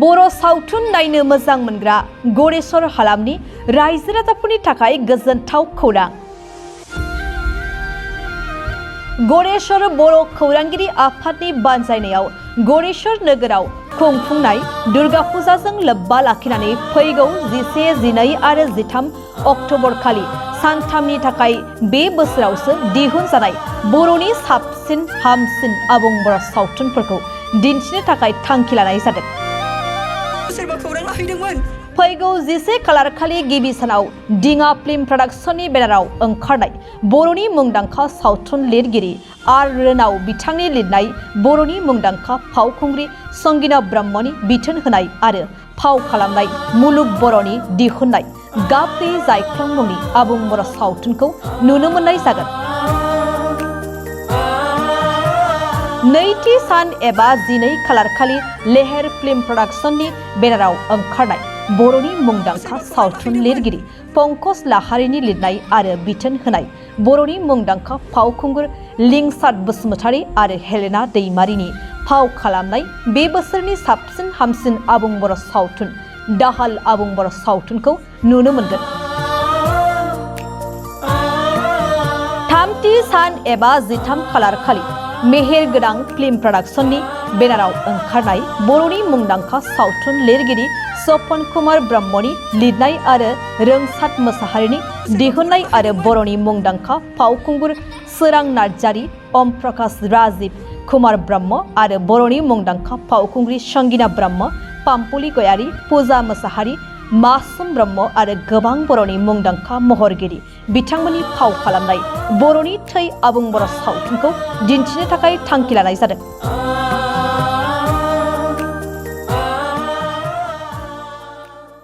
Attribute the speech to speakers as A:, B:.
A: बर' सावथुन नायनो मोजां मोनग्रा गरेस्वर हालामनि रायजो राजाफोरनि थाखाय गोजोनथाव खौरां। गरेस्वर बर' खौरांगिरि आफादनि बानजायनायाव गरेस्वर नोगोराव खुंफुंनाय दुर्गा फुजाजों लोब्बा लाखिनानै फैगौ 11, 12 आरो 13 अक्ट'बर खालि सानथामनि थाखाय बे बोसोरावसो दिहुनजानाय बर'नि साबसिन हामसिन आबुं बर' सावथुनफोरखौ दिन्थिनो थाखाय थांखि लानाय जादों। फैगौ 11 खालार खालि गिबि सानाव दिङा फिल्म प्रडाक्शननि बेनाराव ओंखारनाय बर'नि मुंदांखा सावथुन लिरगिरि आर रोनाव बिथांनि लिरनाय बर'नि मुंदांखा फावखुंग्रि संगिना ब्रह्मनि बिथोन होनाय आरो फाव खालामनाय मुलुग बर'नि दिहुननाय गाब गैयै जायख्लं मुंनि आबुं बर' सावथुनखौ नुनो मोननाय जागोन। नैथि सान एबा 12 खालार खालि लेहेर फिल्म प्रडाक्शननि बेनाराव ओंखारनाय बर'नि मुंदांखा सावथुन लिरगिरि पंकज लाहारीनि लिरनाय आरो बिथोन होनाय बर'नि मुंदांखा फावखुंगुर लिंसार बसुमतारी आरो हेलेना दैमारिनि फाव खालामनाय बे बोसोरनि साबसिन हामसिन आबुं बर' सावथुन दाहाल आबुं बर' सावथुनखौ नुनो मोनगोन। थामथि सान एबा 13 खालार खालि मेहेर गोनां फिल्म प्रडाक्शननि बेनाराव ओंखारनाय बर'नि मुंदांखा सावथुन लिरगिरि सपन कुमार ब्रह्मनि लिरनाय आरो रोंसार मोसाहारिनि दिहुननाय आरो बर'नि मुंदांखा फावखुंगुर सोरां नार्जारी, ओम प्रकाश, राजीव कुमार ब्रह्म आरो बर'नि मुंदांखा फावखुंग्रि संगिना ब्रह्म, पाम्पुली गयारी, पूजा मोसाहारी, मासुम ब्रह्म आरो गोबां बर'नि मुंदांखा महरगिरि बिथांमोननि फाव खालामनाय बर'नि थै आबुं बर' सावथुनखौ दिन्थिनो थाखाय थांखि लानाय जादों।